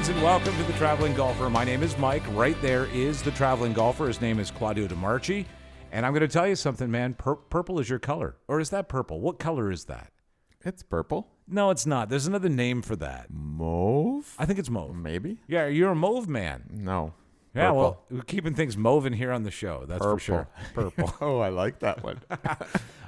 friends, and welcome to The Traveling Golfer. My name is Mike. Right there is The Traveling Golfer. His name is Claudio DiMarchi. And I'm going to tell you something, man. Purple is your color. Or is that purple? What color is that? It's purple. No, it's not. There's another name for that. Mauve? I think it's mauve. Maybe. Yeah, you're a mauve man. No. Yeah, Purple. well, we're keeping things mauve in here on the show. That's for sure. Purple. Oh, I like that one.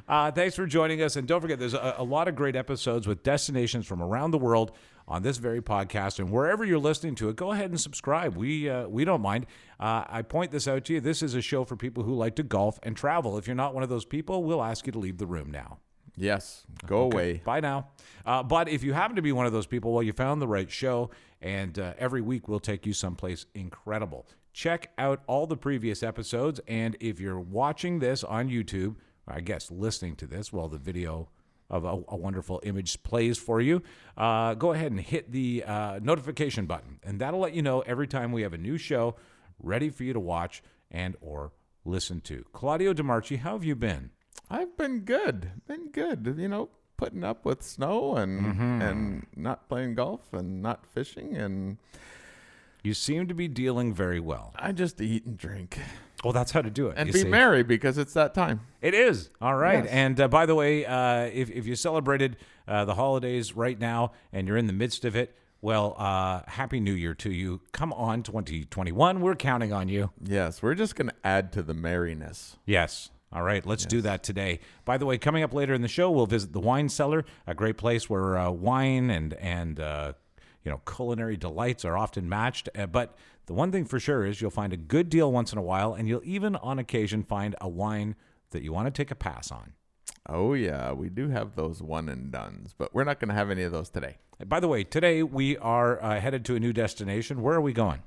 Thanks for joining us. And don't forget, there's a lot of great episodes with destinations from around the world on this very podcast. And wherever you're listening to it, go ahead and subscribe. We don't mind. I point this out to you. This is a show for people who like to golf and travel. If you're not one of those people, we'll ask you to leave the room now. Yes. Go away. Bye now. But if you happen to be one of those people, well, you found the right show. And every week we'll take you someplace incredible. Check out all the previous episodes. And if you're watching this on YouTube, I guess listening to this while the video of a wonderful image plays for you, go ahead and hit the notification button. And that'll let you know every time we have a new show ready for you to watch and or listen to. Claudio DiMarchi, how have you been? I've been good. You know, putting up with snow and not playing golf and not fishing. And You seem to be dealing very well. I just eat and drink. Well, that's how to do it. And be merry because it's that time. It is. All right. Yes. And by the way, if you celebrated the holidays right now and you're in the midst of it, well, Happy New Year to you. Come on, 2021. We're counting on you. Yes, we're just going to add to the merriness. Yes. All right, let's do that today. By the way, coming up later in the show, we'll visit the Wine Cellar, a great place where wine and culinary delights are often matched. But the one thing for sure is you'll find a good deal once in a while, and you'll even on occasion find a wine that you want to take a pass on. Oh, yeah, we do have those one and dones, but we're not going to have any of those today. By the way, today we are headed to a new destination. Where are we going?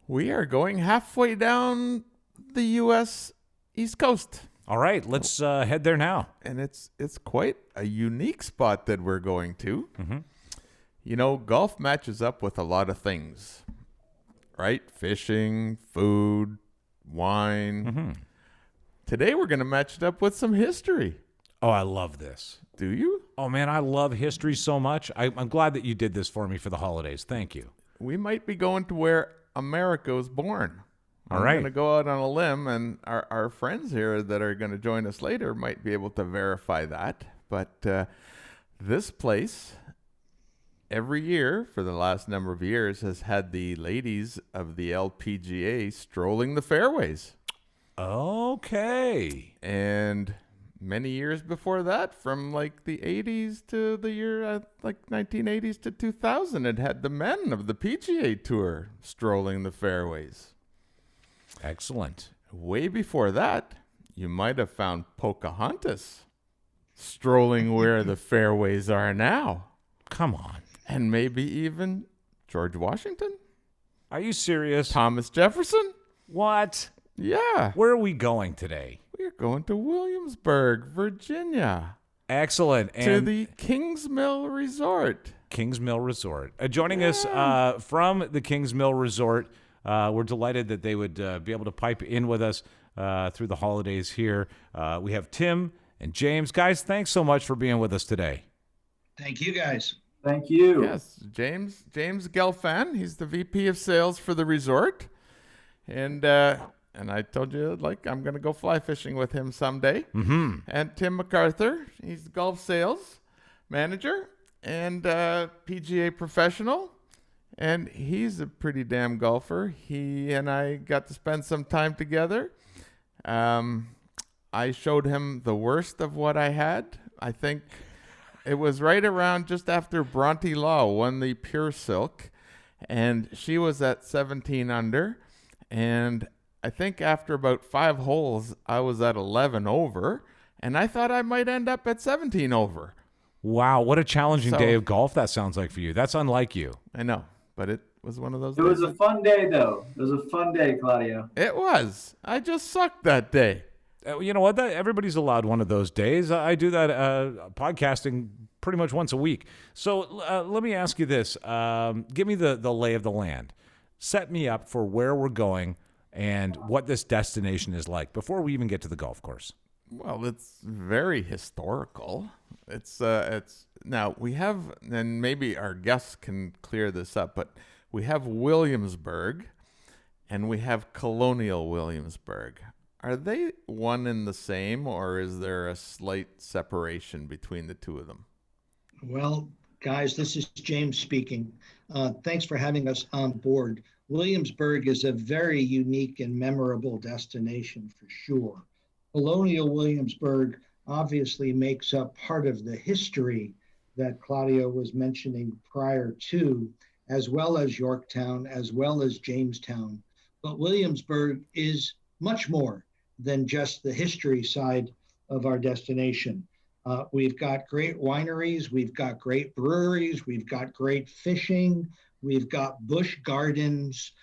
We are going halfway down the U.S. East Coast. All right, let's head there now. And it's quite a unique spot that we're going to. Mm-hmm. You know, golf matches up with a lot of things, right? Fishing, food, wine. Mm-hmm. Today we're going to match it up with some history. Oh, I love this. Do you? Oh, man, I love history so much. I'm glad that you did this for me for the holidays. Thank you. We might be going to where America was born. All right. I'm going to go out on a limb, and our friends here that are going to join us later might be able to verify that. But this place, every year for the last number of years, has had the ladies of the LPGA strolling the fairways. Okay. And many years before that, from like the 80s to the year, 1980s to 2000, it had the men of the PGA Tour strolling the fairways. Excellent. Way before that, you might have found Pocahontas strolling where the fairways are now. Come on. And maybe even George Washington? Are you serious? Thomas Jefferson? What? Yeah. Where are we going today? We're going to Williamsburg, Virginia. Excellent. To And the Kingsmill Resort. Kingsmill Resort. Joining us from the Kingsmill Resort, we're delighted that they would be able to pipe in with us through the holidays here. We have Tim and James. Guys, thanks so much for being with us today. Thank you, guys. Thank you. Yes, James Gelfand. He's the VP of Sales for the resort. And I told you, I'm going to go fly fishing with him someday. Mm-hmm. And Tim McArthur, he's the golf sales manager and PGA professional. And he's a pretty damn golfer. He and I got to spend some time together. I showed him the worst of what I had. I think it was right around just after Bronte Law won the Pure Silk. And she was at 17 under. And I think after about 5 holes, I was at 11 over. And I thought I might end up at 17 over. Wow, what a challenging day of golf that sounds like for you. That's unlike you. I know, but it was one of those It was a fun day, though. It was a fun day, Claudio. It was. I just sucked that day. You know what? Everybody's allowed one of those days. I do that podcasting pretty much once a week. So let me ask you this. Give me the lay of the land. Set me up for where we're going and what this destination is like before we even get to the golf course. Well, it's very historical. It's now we have, and maybe our guests can clear this up, but we have Williamsburg, and we have Colonial Williamsburg. Are they one and the same, or is there a slight separation between the two of them? Well, guys, this is James speaking. Thanks for having us on board. Williamsburg is a very unique and memorable destination for sure. Colonial Williamsburg obviously makes up part of the history that Claudio was mentioning prior to, as well as Yorktown, as well as Jamestown. But Williamsburg is much more than just the history side of our destination. We've got great wineries, we've got great breweries, we've got great fishing, we've got busch gardens.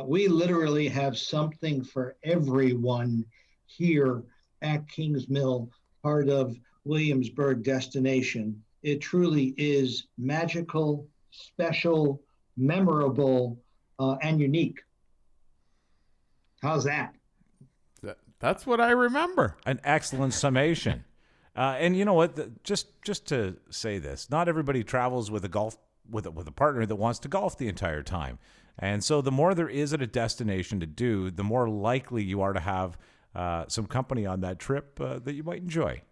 We literally have something for everyone here at Kingsmill, part of Williamsburg destination. It truly is magical, special, memorable, and unique. How's that? That's what I remember. An excellent summation. And you know what? Just to say this, not everybody travels with a partner that wants to golf the entire time. And so the more there is at a destination to do, the more likely you are to have some company on that trip that you might enjoy.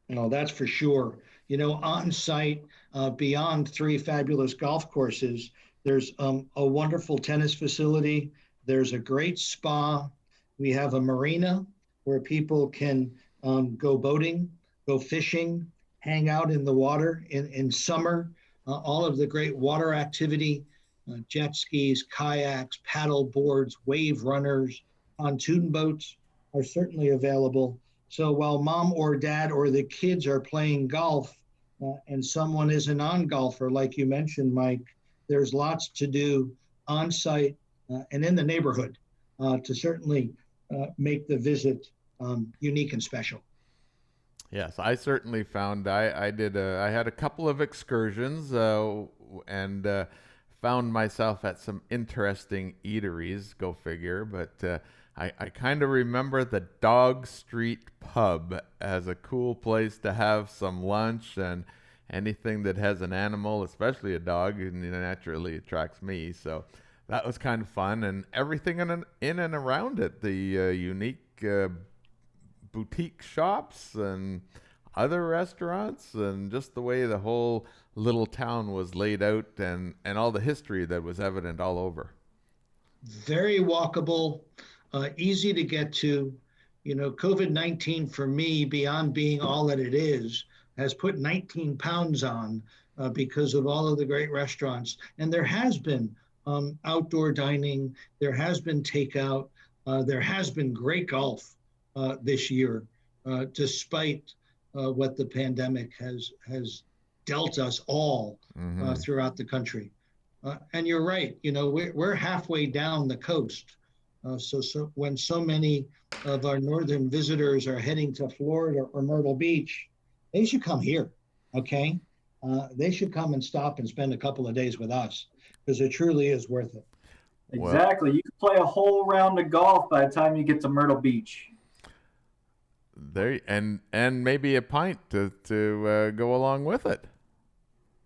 No, that's for sure. On site, beyond 3 fabulous golf courses, there's a wonderful tennis facility. There's a great spa. We have a marina where people can go boating, go fishing, hang out in the water in summer. All of the great water activity, jet skis, kayaks, paddle boards, wave runners, pontoon boats are certainly available. So while mom or dad or the kids are playing golf and someone is a non-golfer, like you mentioned, Mike, there's lots to do on site and in the neighborhood to certainly make the visit unique and special. Yes, I certainly found I had a couple of excursions and found myself at some interesting eateries, go figure, but I kind of remember the Dog Street Pub as a cool place to have some lunch, and anything that has an animal, especially a dog, naturally attracts me. So that was kind of fun, and everything in and around it, the unique boutique shops and other restaurants, and just the way the whole little town was laid out, and all the history that was evident all over. Very walkable. Easy to get to. COVID-19 for me, beyond being all that it is, has put 19 pounds on because of all of the great restaurants. And there has been outdoor dining, there has been takeout, there has been great golf this year, despite what the pandemic has dealt us all throughout the country. And you're right, we're halfway down the coast. So when so many of our northern visitors are heading to Florida or Myrtle Beach, they should come here, okay? They should come and stop and spend a couple of days with us, because it truly is worth it. Exactly. You can play a whole round of golf by the time you get to Myrtle Beach. There and maybe a pint to go along with it.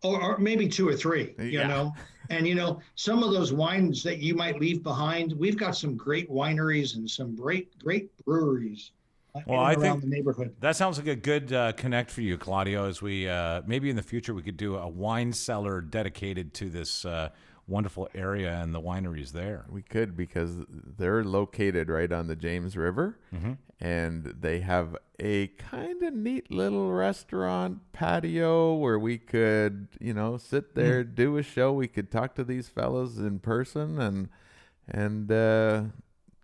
Or maybe 2 or 3, you Yeah. know. And, some of those wines that you might leave behind, we've got some great wineries and some great breweries around the neighborhood. That sounds like a good connect for you, Claudio, as we maybe in the future we could do a wine cellar dedicated to this wonderful area and the wineries there. We could, because they're located right on the James River, and they have a kind of neat little restaurant patio where we could, sit there, do a show. We could talk to these fellows in person and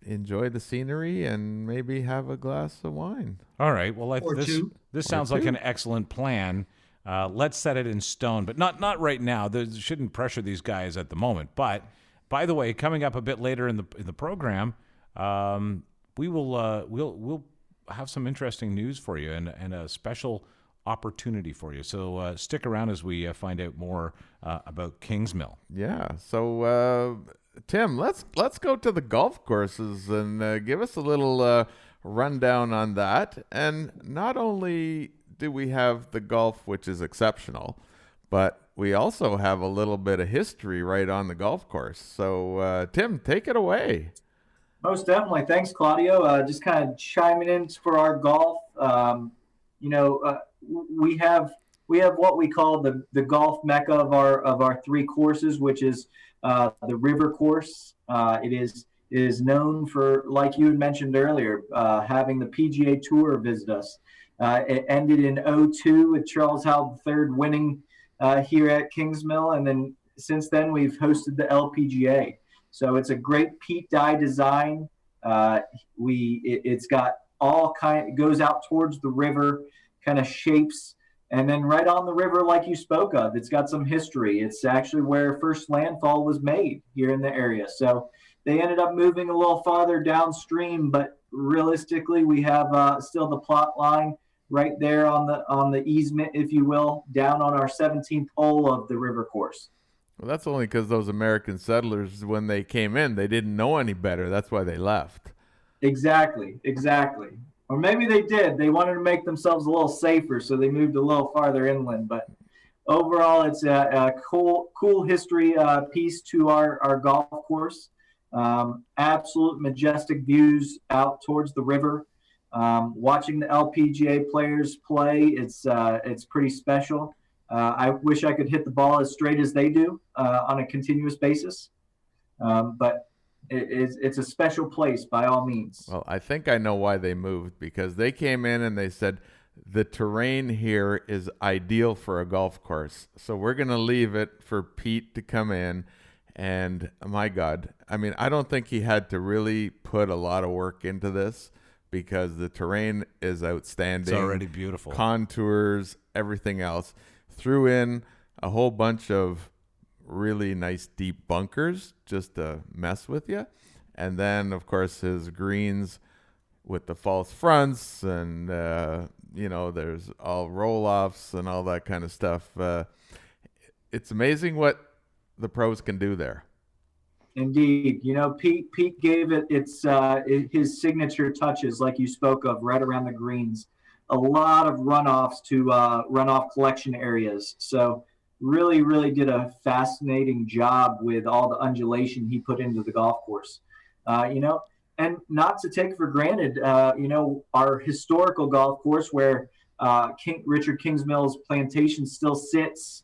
enjoy the scenery and maybe have a glass of wine. All right. Well, this sounds like two. an excellent plan. Let's set it in stone, but not right now. There shouldn't pressure these guys at the moment. But by the way, coming up a bit later in the program, we'll have some interesting news for you and a special opportunity for you. So stick around as we find out more about Kingsmill. Yeah. So Tim, let's go to the golf courses and give us a little rundown on that. And not only do we have the golf, which is exceptional, but we also have a little bit of history right on the golf course. So, Tim, take it away. Most definitely. Thanks, Claudio. Just kind of chiming in for our golf. We have what we call the golf mecca of our three courses, which is the river course. It is known for, like you had mentioned earlier, having the PGA Tour visit us. It ended in '02 with Charles Howell III winning here at Kingsmill, and then since then we've hosted the LPGA. So it's a great peat dye design. It's got it goes out towards the river, kind of shapes, and then right on the river, like you spoke of, it's got some history. It's actually where first landfall was made here in the area. So they ended up moving a little farther downstream, but realistically, we have still the plot line right there on the easement, if you will, down on our 17th hole of the river course. Well, that's only because those American settlers, when they came in, they didn't know any better. That's why they left. Exactly. Or maybe they did. They wanted to make themselves a little safer, so they moved a little farther inland. But overall, it's a cool history piece to our golf course. Absolute majestic views out towards the river. Watching the LPGA players play, it's pretty special. I wish I could hit the ball as straight as they do on a continuous basis, but it's a special place by all means. Well, I think I know why they moved, because they came in and they said the terrain here is ideal for a golf course, so we're going to leave it for Pete to come in. And my God, I mean, I don't think he had to really put a lot of work into this, because the terrain is outstanding. It's already beautiful. Contours, everything else. Threw in a whole bunch of really nice deep bunkers just to mess with you. And then, of course, his greens with the false fronts and, there's all roll-offs and all that kind of stuff. It's amazing what the pros can do there. Indeed. Pete gave it his signature touches, like you spoke of, right around the greens. A lot of runoffs to runoff collection areas. So really, really did a fascinating job with all the undulation he put into the golf course. And not to take for granted, our historical golf course where Richard Kingsmill's plantation still sits.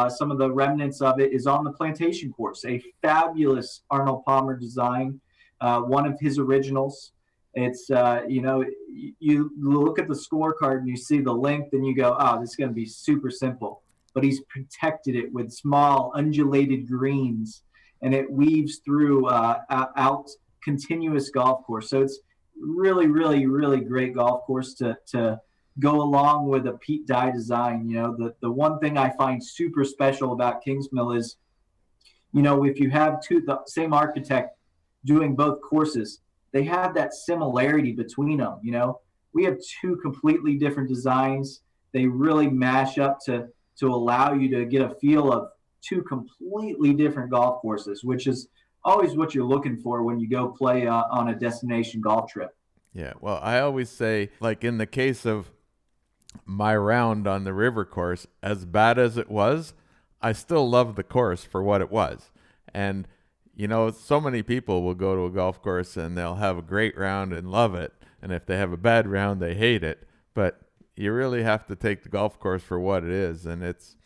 Some of the remnants of it is on the plantation course, a fabulous Arnold Palmer design, one of his originals. It's, you look at the scorecard and you see the length and you go, oh, this is going to be super simple. But he's protected it with small undulated greens, and it weaves through out continuous golf course. So it's really, really, really great golf course to go along with a peat dye design. The one thing I find super special about Kingsmill is, if you have the same architect doing both courses, they have that similarity between them. We have two completely different designs. They really mash up to allow you to get a feel of two completely different golf courses, which is always what you're looking for when you go play on a destination golf trip. Yeah, well, I always say, like in the case of my round on the river course, as bad as it was, I still love the course for what it was. And so many people will go to a golf course and they'll have a great round and love it, and if they have a bad round, they hate it. But you really have to take the golf course for what it is, and it's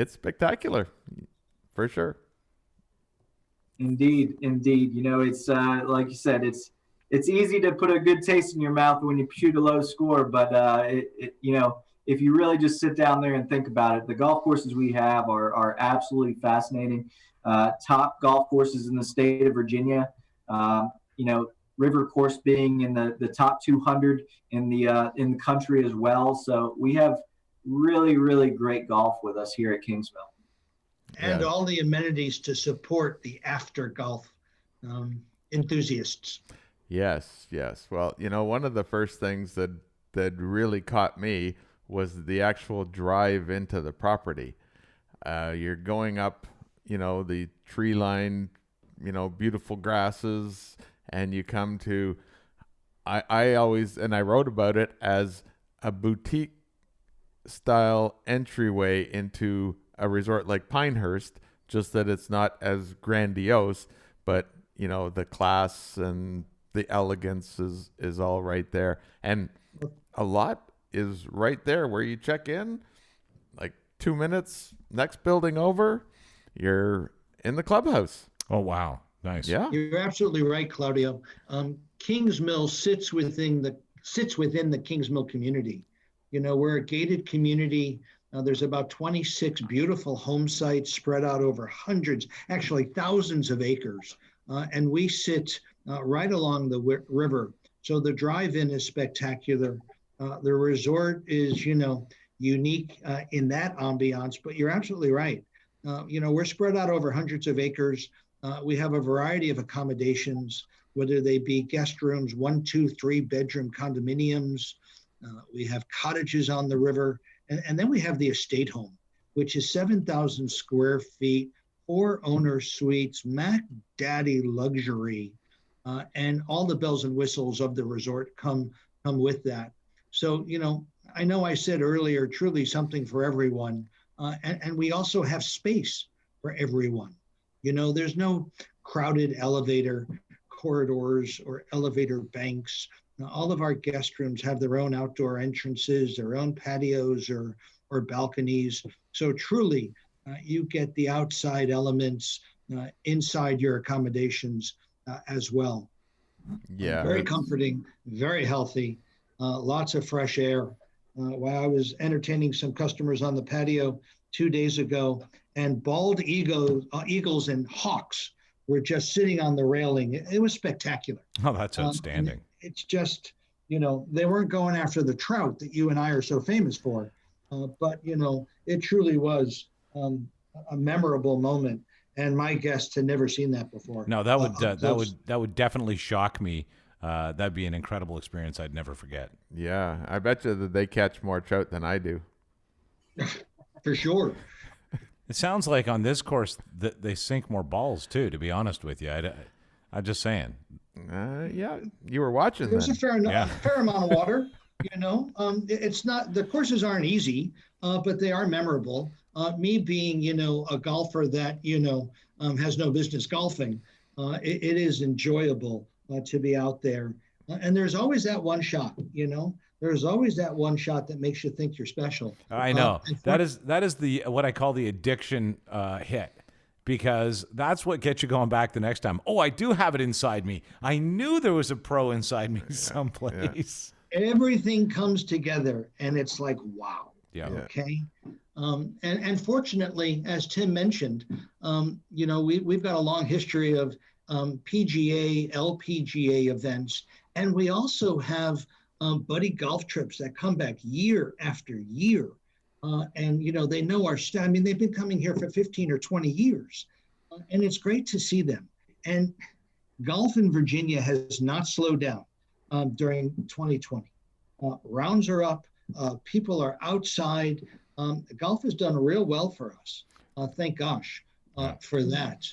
spectacular, for sure. Indeed. It's like you said, it's easy to put a good taste in your mouth when you shoot a low score, but if you really just sit down there and think about it, the golf courses we have are absolutely fascinating. Top golf courses in the state of Virginia. River course being in the top 200 in the country as well. So we have really, really great golf with us here at Kingsmill. And all the amenities to support the after golf enthusiasts. Yes. Well, one of the first things that really caught me was the actual drive into the property. You're going up, the tree line, beautiful grasses, and you come to, I always, and I wrote about it as a boutique style entryway into a resort like Pinehurst, just that it's not as grandiose, but the class and the elegance is all right there. And a lot is right there where you check in, like 2 minutes, next building over, you're in the clubhouse. Oh, wow. Nice. Yeah. You're absolutely right, Claudio. Kingsmill sits within the Kingsmill community. We're a gated community. There's about 26 beautiful home sites spread out over hundreds, actually thousands of acres. And we sit right along the river. So the drive-in is spectacular. The resort is, unique in that ambiance, but you're absolutely right. We're spread out over hundreds of acres. We have a variety of accommodations, whether they be guest rooms, 1, 2, 3 bedroom condominiums. We have cottages on the river. And then we have the estate home, which is 7,000 square feet, 4 owner suites, Mac Daddy luxury, and all the bells and whistles of the resort come with that. So, I know I said earlier, truly something for everyone. And we also have space for everyone. There's no crowded elevator corridors or elevator banks. All of our guest rooms have their own outdoor entrances, their own patios or balconies. So truly, you get the outside elements inside your accommodations as well. Yeah. Very comforting, very healthy, lots of fresh air. While I was entertaining some customers on the patio 2 days ago, and bald eagles and hawks were just sitting on the railing. It was spectacular. Oh, that's outstanding. It's just, they weren't going after the trout that you and I are so famous for. But, it truly was a memorable moment. And my guests had never seen that before. No, that would definitely shock me. That'd be an incredible experience I'd never forget. Yeah, I bet you that they catch more trout than I do. For sure. It sounds like on this course that they sink more balls too, to be honest with you. I'm just saying. Yeah, you were watching. There's a fair amount of water. It's not, the courses aren't easy, but they are memorable. Me being, a golfer that, has no business golfing, it is enjoyable to be out there. And there's always that one shot, there's always that one shot that makes you think you're special. I know. That is the what I call the addiction hit, because that's what gets you going back the next time. Oh, I do have it inside me. I knew there was a pro inside me someplace. Yeah. Everything comes together and it's like, wow. Yeah. Okay. And fortunately, as Tim mentioned, we've got a long history of PGA, LPGA events, and we also have buddy golf trips that come back year after year. And, they know our staff. I mean, they've been coming here for 15 or 20 years, and it's great to see them. And golf in Virginia has not slowed down during 2020. Rounds are up. People are outside. Golf has done real well for us. Thank gosh for that.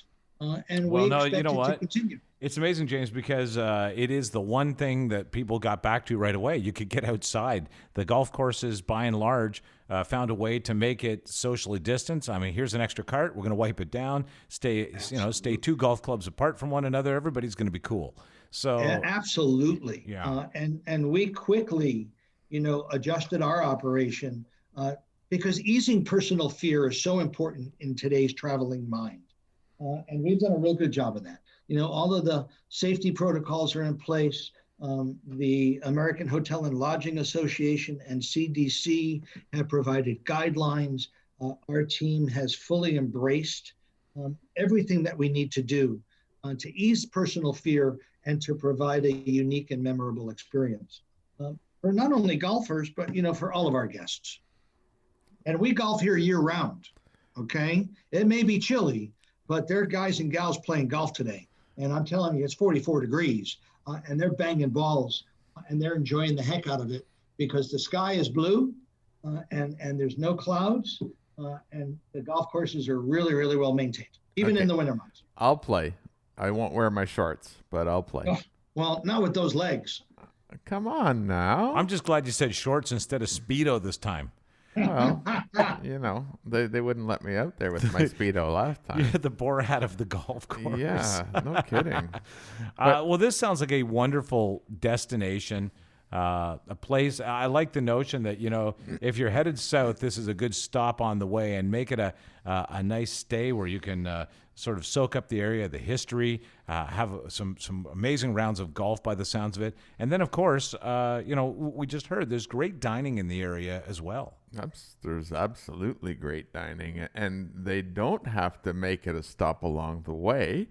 And we expect it to continue. It's amazing, James, because it is the one thing that people got back to right away. You could get outside. The golf courses, by and large, found a way to make it socially distanced. I mean, here's an extra cart. We're going to wipe it down. Stay 2 golf clubs apart from one another. Everybody's going to be cool. So absolutely. Yeah. And we quickly, adjusted our operation because easing personal fear is so important in today's traveling mind. And we've done a real good job of that. All of the safety protocols are in place. The American Hotel and Lodging Association and CDC have provided guidelines. Our team has fully embraced everything that we need to do to ease personal fear and to provide a unique and memorable experience for not only golfers, but, for all of our guests. And we golf here year round, okay? It may be chilly, but there are guys and gals playing golf today. And I'm telling you, it's 44 degrees and they're banging balls and they're enjoying the heck out of it because the sky is blue and there's no clouds and the golf courses are really, really well maintained, even in the winter months. I'll play. I won't wear my shorts, but I'll play. Oh, well, not with those legs. Come on now. I'm just glad you said shorts instead of Speedo this time. Well, they wouldn't let me out there with my Speedo last time. You're the Borat of the golf course. Yeah, no kidding. Well, this sounds like a wonderful destination, a place. I like the notion that, if you're headed south, this is a good stop on the way, and make it a nice stay where you can sort of soak up the area, the history, have some amazing rounds of golf by the sounds of it. And then, of course, we just heard there's great dining in the area as well. There's absolutely great dining, and they don't have to make it a stop along the way.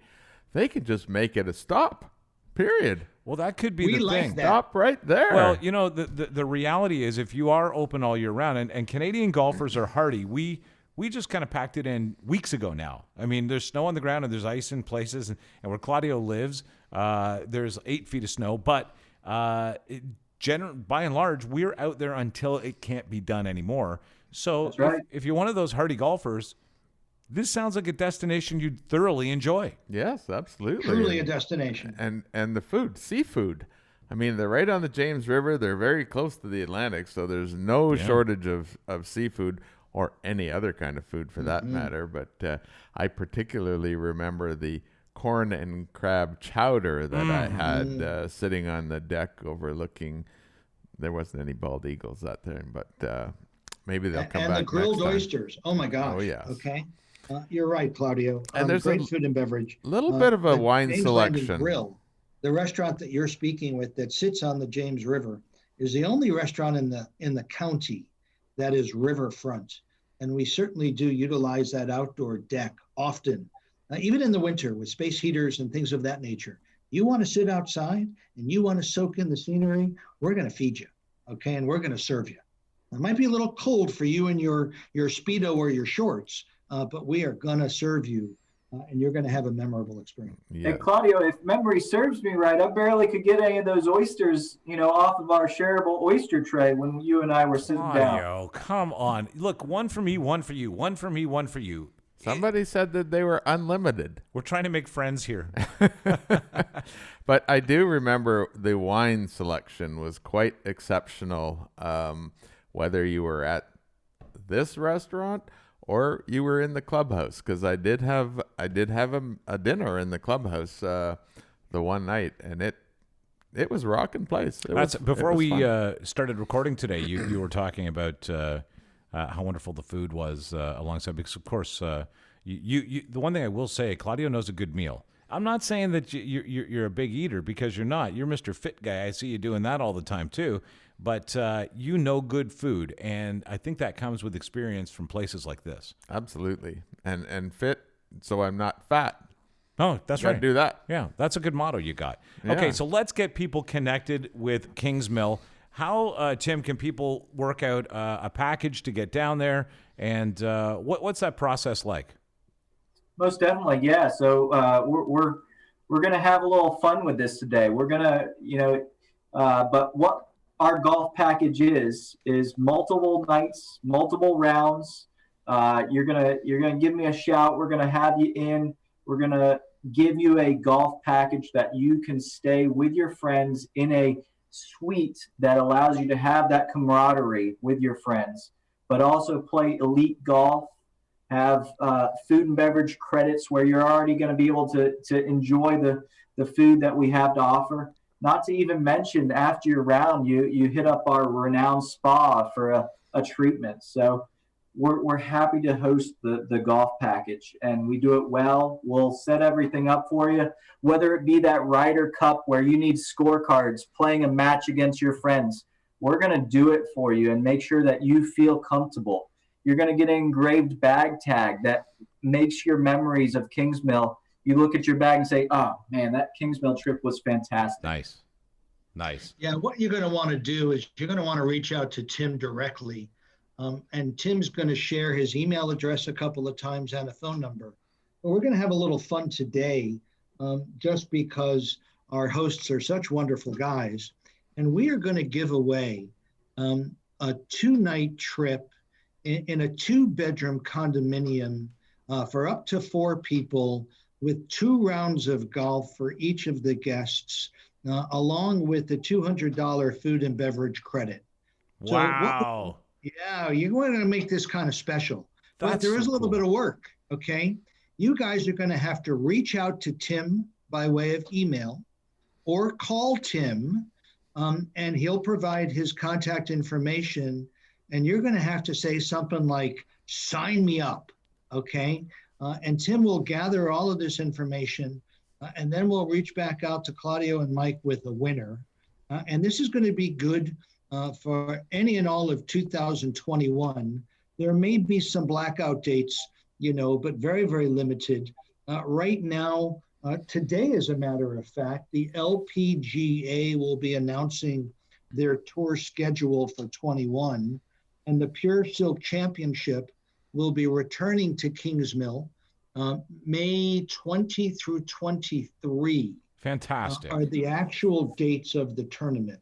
They can just make it a stop, period. Well, that could be the thing. Stop right there. Well, the reality is, if you are open all year round, and Canadian golfers are hardy, we just kind of packed it in weeks ago now. I mean, there's snow on the ground and there's ice in places, and where Claudio lives, there's 8 feet of snow. But by and large, we're out there until it can't be done anymore. So That's right. if you're one of those hardy golfers, this sounds like a destination you'd thoroughly enjoy. Yes, absolutely. Truly a destination. And the food, seafood. I mean, they're right on the James River. They're very close to the Atlantic, so there's no shortage of seafood, or any other kind of food for that matter. But I particularly remember the corn and crab chowder that I had sitting on the deck overlooking. There wasn't any bald eagles that time, but maybe they'll come back And the grilled next time. oysters. Oh, my gosh. Oh, yes. Okay. You're right, Claudio. And there's great food and beverage. Little bit of a the wine James selection. Landing Grill, the restaurant that you're speaking with that sits on the James River, is the only restaurant in the county that is riverfront. And we certainly do utilize that outdoor deck often, even in the winter with space heaters and things of that nature. You want to sit outside and you want to soak in the scenery, we're going to feed you, okay? And we're going to serve you. It might be a little cold for you in your Speedo or your shorts, but we are going to serve you, and you're going to have a memorable experience. Yeah. And Claudio, if memory serves me right, I barely could get any of those oysters, off of our shareable oyster tray when you and I were sitting down. Oh, come on. Look, one for me, one for you. One for me, one for you. Somebody said that they were unlimited. We're trying to make friends here. But I do remember the wine selection was quite exceptional, whether you were at this restaurant or you were in the clubhouse, because I did have a dinner in the clubhouse the one night, and it was rocking place. Before we started recording today, you were talking about how wonderful the food was alongside, because of course the one thing I will say, Claudio knows a good meal. I'm not saying that you're a big eater, because you're not. You're Mr. Fit Guy. I see you doing that all the time too. But you know good food, and I think that comes with experience from places like this. Absolutely. And fit, so I'm not fat. Oh, that's right. Do that. Yeah, that's a good motto you got. Yeah. Okay, so let's get people connected with Kingsmill. How, Tim, can people work out a package to get down there, and what's that process like? Most definitely, yeah. So we're gonna have a little fun with this today. We're gonna, but what our golf package is multiple nights, multiple rounds. You're gonna give me a shout. We're gonna have you in. We're gonna give you a golf package that you can stay with your friends in a suite that allows you to have that camaraderie with your friends, but also play elite golf, have food and beverage credits where you're already going to be able to enjoy the food that we have to offer. Not to even mention, after your round, you hit up our renowned spa for a treatment. So we're happy to host the golf package, and we do it well. We'll set everything up for you, whether it be that Ryder Cup where you need scorecards, playing a match against your friends. We're going to do it for you and make sure that you feel comfortable. You're going to get an engraved bag tag that makes your memories of Kingsmill. You look at your bag and say, oh, man, that Kingsmill trip was fantastic. Nice. Yeah, what you're going to want to do is you're going to want to reach out to Tim directly. And Tim's going to share his email address a couple of times and a phone number. But we're going to have a little fun today just because our hosts are such wonderful guys. And we are going to give away a 2-night trip in a 2-bedroom condominium for up to 4 people with 2 rounds of golf for each of the guests, along with the $200 food and beverage credit. Wow. Yeah, you're going to make this kind of special. But That's there is so a little cool. bit of work, okay? You guys are going to have to reach out to Tim by way of email or call Tim, and he'll provide his contact information. And you're going to have to say something like, sign me up, okay? And Tim will gather all of this information, and then we'll reach back out to Claudio and Mike with a winner. And this is going to be good for any and all of 2021. There may be some blackout dates, but very, very limited. Right now, today, as a matter of fact, the LPGA will be announcing their tour schedule for 21, and the Pure Silk Championship will be returning to Kingsmill May 20 through 23. Fantastic. Are the actual dates of the tournament.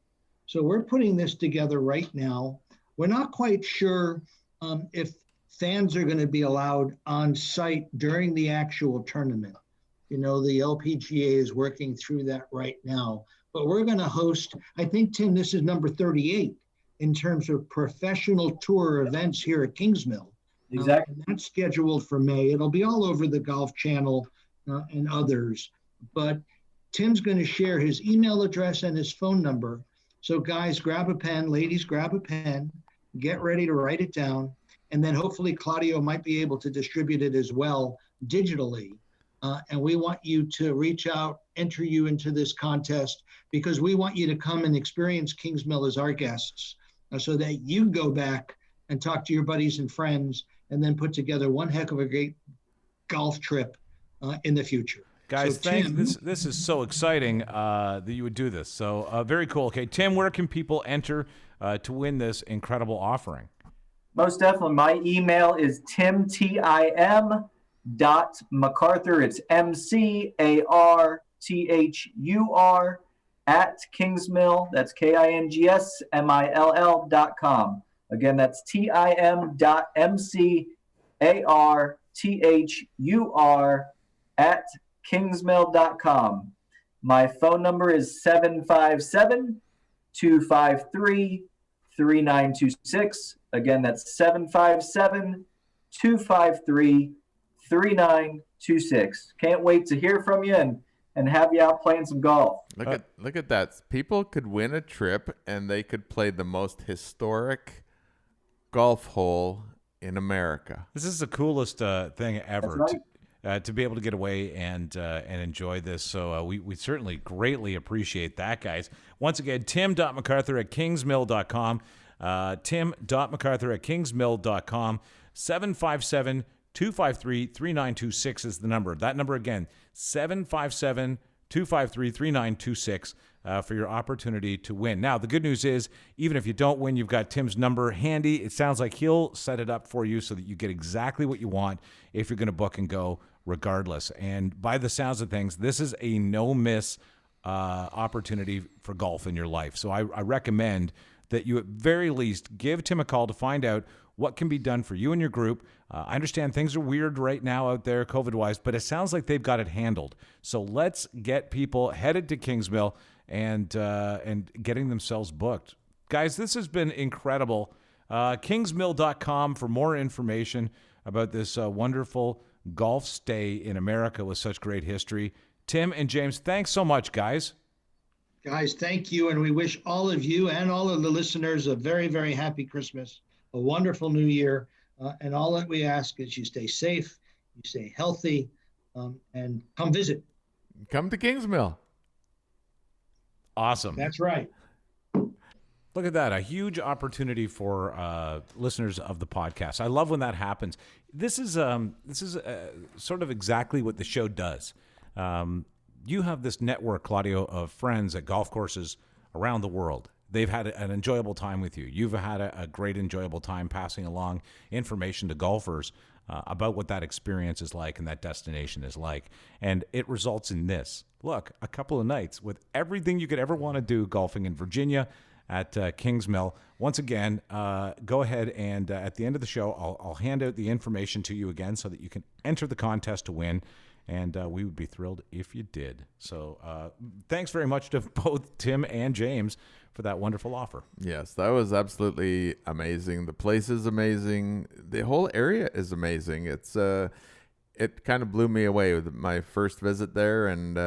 So we're putting this together right now. We're not quite sure if fans are going to be allowed on site during the actual tournament. The LPGA is working through that right now. But we're going to host, I think, Tim, this is number 38 in terms of professional tour events here at Kingsmill. Exactly. And that's scheduled for May. It'll be all over the Golf Channel and others. But Tim's going to share his email address and his phone number. So guys, grab a pen. Ladies, grab a pen. Get ready to write it down. And then hopefully Claudio might be able to distribute it as well digitally. And we want you to reach out, enter you into this contest, because we want you to come and experience Kingsmill as our guests so that you go back and talk to your buddies and friends and then put together one heck of a great golf trip in the future. Guys, So, thanks. Tim, This is so exciting that you would do this. So very cool. Okay, Tim, where can people enter to win this incredible offering? Most definitely. My email is tim.mcarthur. It's MCARTHUR at Kingsmill. That's KINGSMILL.com. Again, that's tim.mcarthur at Kingsmill.com. My phone number is 757-253-3926. Again, that's 757-253-3926. Can't wait to hear from you and have you out playing some golf. Look at that. People could win a trip and they could play the most historic golf hole in America. This is the coolest thing ever. That's right. To be able to get away and enjoy this. So we certainly greatly appreciate that, guys. Once again, tim.mcarthur at kingsmill.com. tim.mcarthur at kingsmill.com. 757-253-3926 is the number. That number again, 757-253-3926 for your opportunity to win. Now, the good news is, even if you don't win, you've got Tim's number handy. It sounds like he'll set it up for you so that you get exactly what you want if you're going to book and go regardless. And by the sounds of things, this is a no-miss opportunity for golf in your life. So I recommend that you at very least give Tim a call to find out what can be done for you and your group. I understand things are weird right now out there COVID-wise, but it sounds like they've got it handled. So let's get people headed to Kingsmill and getting themselves booked. Guys, this has been incredible. Kingsmill.com for more information about this wonderful golf stay in America with such great history. Tim and James, thanks so much, guys. guys, thank you. And we wish all of you and all of the listeners a very, very happy Christmas, a wonderful new year. And all that we ask is you stay safe, you stay healthy, and come visit. Come to Kingsmill. Awesome. That's right. Look at that. A huge opportunity for listeners of the podcast. I love when that happens. This is sort of exactly what the show does. You have this network, Claudio, of friends at golf courses around the world. They've had an enjoyable time with you. You've had a great, enjoyable time passing along information to golfers about what that experience is like and that destination is like. And it results in this. Look, a couple of nights with everything you could ever want to do golfing in Virginia at Kingsmill. Once again, go ahead and at the end of the show, I'll hand out the information to you again so that you can enter the contest to win. And we would be thrilled if you did. So thanks very much to both Tim and James for for that wonderful offer. Yes, that was absolutely amazing. The place is amazing. The whole area is amazing. It kind of blew me away with my first visit there, and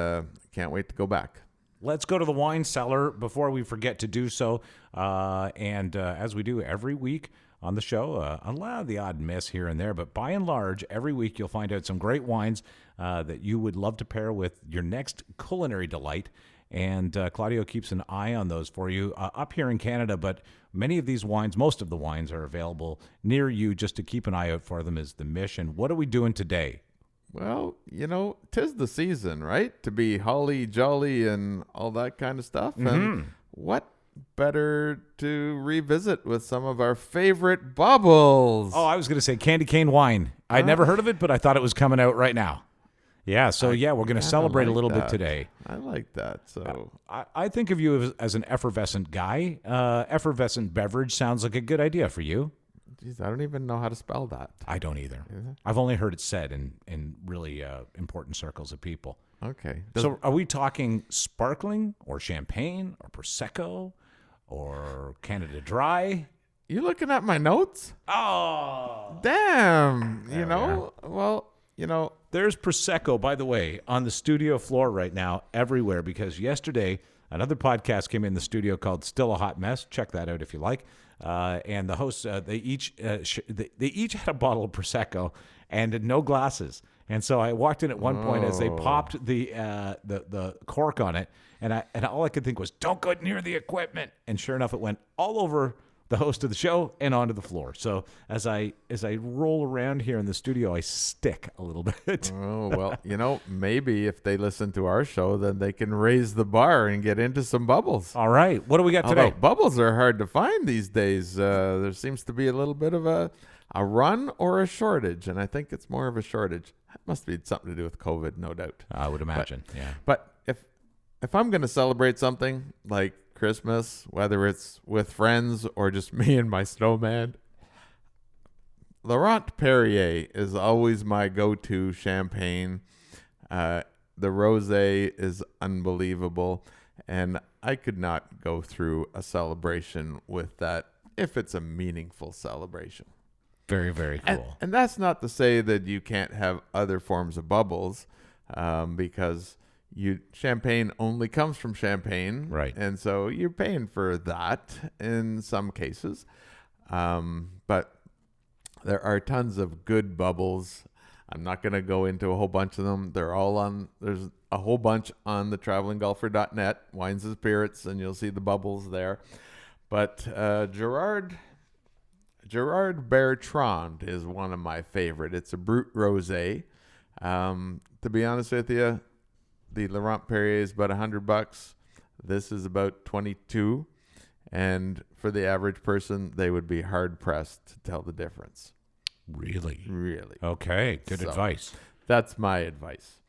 can't wait to go back. Let's go to the wine cellar before we forget to do so. And as we do every week on the show, allow the odd miss here and there, but by and large, every week you'll find out some great wines that you would love to pair with your next culinary delight. And Claudio keeps an eye on those for you up here in Canada, but many of these wines, most of the wines are available near you. Just to keep an eye out for them is the mission. What are we doing today? Well, 'tis the season, right? To be holly jolly and all that kind of stuff. Mm-hmm. And what better to revisit with some of our favorite bubbles? Oh, I was going to say candy cane wine. I'd never heard of it, but I thought it was coming out right now. Yeah, so we're going to celebrate a little bit today. I like that. So I think of you as an effervescent guy. Effervescent beverage sounds like a good idea for you. Geez, I don't even know how to spell that. I don't either. I've only heard it said in really important circles of people. Okay. So are we talking sparkling or champagne or Prosecco or Canada Dry? You looking at my notes? Oh, Damn. Well, there's Prosecco, by the way, on the studio floor right now everywhere, because yesterday another podcast came in the studio called Still a Hot Mess. Check that out if you like. And the hosts, they each had a bottle of Prosecco and no glasses. And so I walked in at one point as they popped the cork on it, and all I could think was, "Don't go near the equipment." And sure enough, it went all over the host of the show and onto the floor. So as I roll around here in the studio, I stick a little bit. Oh, well, maybe if they listen to our show, then they can raise the bar and get into some bubbles. All right. What do we got today? Although bubbles are hard to find these days. There seems to be a little bit of a run or a shortage, and I think it's more of a shortage. That must be something to do with COVID, no doubt. I would imagine, yeah. But if I'm going to celebrate something like Christmas, whether it's with friends or just me and my snowman, Laurent Perrier is always my go-to champagne. The rosé is unbelievable, and I could not go through a celebration with that if it's a meaningful celebration. Very, very cool. And that's not to say that you can't have other forms of bubbles, because champagne only comes from champagne, right? And so you're paying for that in some cases, but there are tons of good bubbles. I'm not going to go into a whole bunch of them. There's a whole bunch on the travelinggolfer.net, wines and spirits, and you'll see the bubbles there. But Gerard Bertrand is one of my favorite. It's a Brut Rosé. To be honest with you, the Laurent Perrier is about $100. This is about $22, and for the average person, they would be hard pressed to tell the difference. Really? Okay, good advice. That's my advice.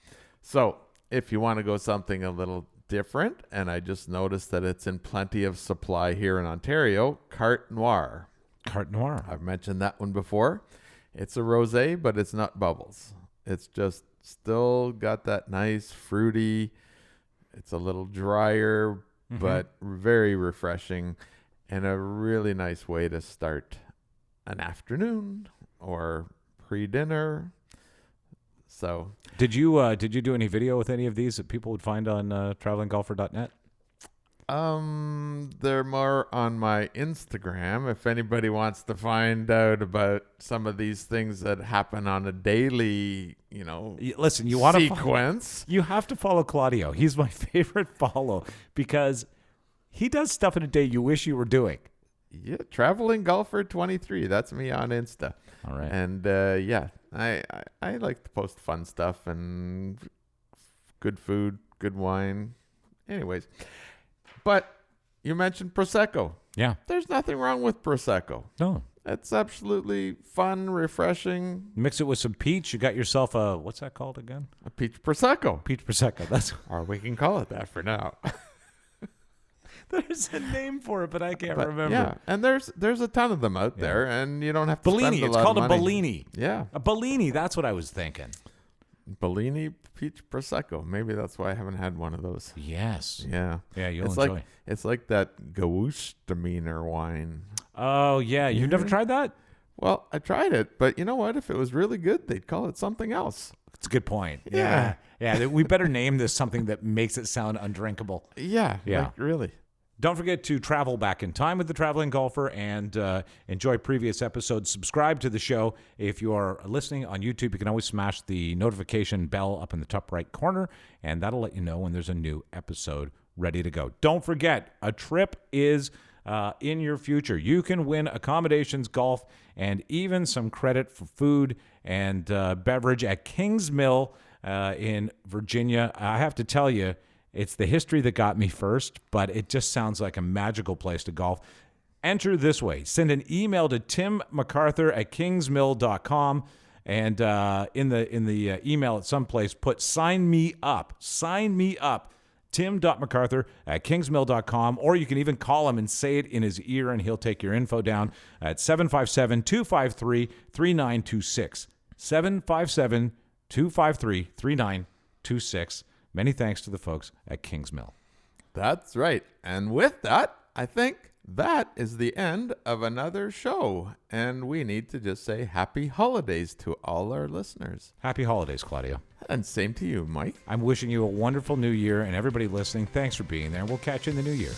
So, if you want to go something a little different, and I just noticed that it's in plenty of supply here in Ontario, Carte Noire. Carte Noire. I've mentioned that one before. It's a rosé, but it's not bubbles. It's just still got that nice fruity. It's a little drier, but very refreshing, and a really nice way to start an afternoon or pre-dinner. So, did you do any video with any of these that people would find on travelinggolfer.net? They're more on my Instagram. If anybody wants to find out about some of these things that happen on a daily, listen, you want sequence, you have to follow Claudio. He's my favorite follow because he does stuff in a day you wish you were doing. Yeah, Traveling Golfer 23. That's me on Insta. All right. And I like to post fun stuff and good food, good wine. Anyways. But you mentioned Prosecco. Yeah. There's nothing wrong with Prosecco. No. It's absolutely fun, refreshing. Mix it with some peach. You got yourself a, what's that called again? A peach Prosecco. Peach Prosecco. That's or we can call it that for now. There's a name for it, but I can't remember. Yeah, and there's a ton of them out there, and you don't have to Bellini. spend a lot It's called of a money. Bellini. Yeah. A Bellini. That's what I was thinking. Bellini Peach Prosecco. Maybe that's why I haven't had one of those. Yes. Yeah. Yeah, you'll it's enjoy. Like, it's like that Gewürztraminer wine. Oh, yeah. You've never tried that? Well, I tried it, but you know what? If it was really good, they'd call it something else. That's a good point. Yeah. Yeah. We better name this something that makes it sound undrinkable. Yeah. Yeah. Like, really. Don't forget to travel back in time with the Traveling Golfer and enjoy previous episodes. Subscribe to the show. If you are listening on YouTube, you can always smash the notification bell up in the top right corner, and that'll let you know when there's a new episode ready to go. Don't forget, a trip is in your future. You can win accommodations, golf, and even some credit for food and beverage at Kingsmill in Virginia. I have to tell you, it's the history that got me first, but it just sounds like a magical place to golf. Enter this way. Send an email to timmcarthur@kingsmill.com, and in the email at some place, put sign me up. Sign me up. tim.mcarthur@kingsmill.com, or you can even call him and say it in his ear, and he'll take your info down at 757-253-3926. 757-253-3926. Many thanks to the folks at Kingsmill. That's right. And with that, I think that is the end of another show. And we need to just say happy holidays to all our listeners. Happy holidays, Claudio. And same to you, Mike. I'm wishing you a wonderful new year, and everybody listening, thanks for being there. We'll catch you in the new year.